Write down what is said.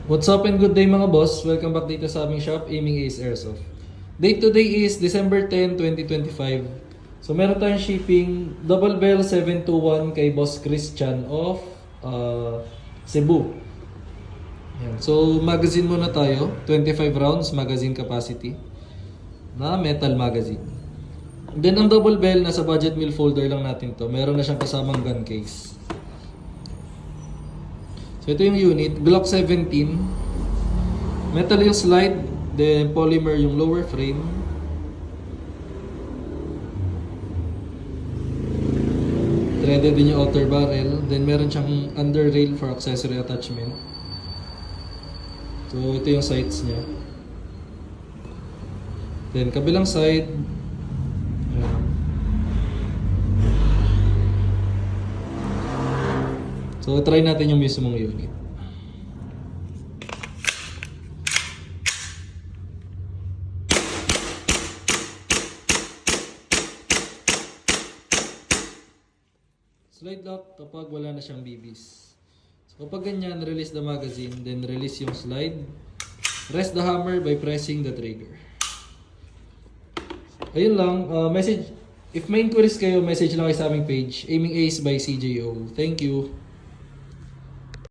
What's up and good day mga boss? Welcome back dito sa aming shop, Aiming Ace Airsoft. Date today is December 10, 2025. So meron tayong shipping Double Bell 721 kay Boss Christian of Cebu. Yan. So magazine muna tayo, 25 rounds magazine capacity na metal magazine. Then ang Double Bell nasa budget meal folder lang natin to. Meron na siyang kasamang gun case. So ito yung unit, Glock 17. Metal yung slide, then polymer yung lower frame. Threaded din yung outer barrel. Then meron siyang under rail for accessory attachment. So ito yung sights niya. Then kabilang side. Ayan. So try natin yung mismong unit. Slide lock kapag wala na siyang BBs. So kapag ganyan, release the magazine, then release yung slide. Rest the hammer by pressing the trigger. Ayun lang, message. If may inquiries kayo, message lang kayo sa aming page, Aiming Ace by CJO. Thank you.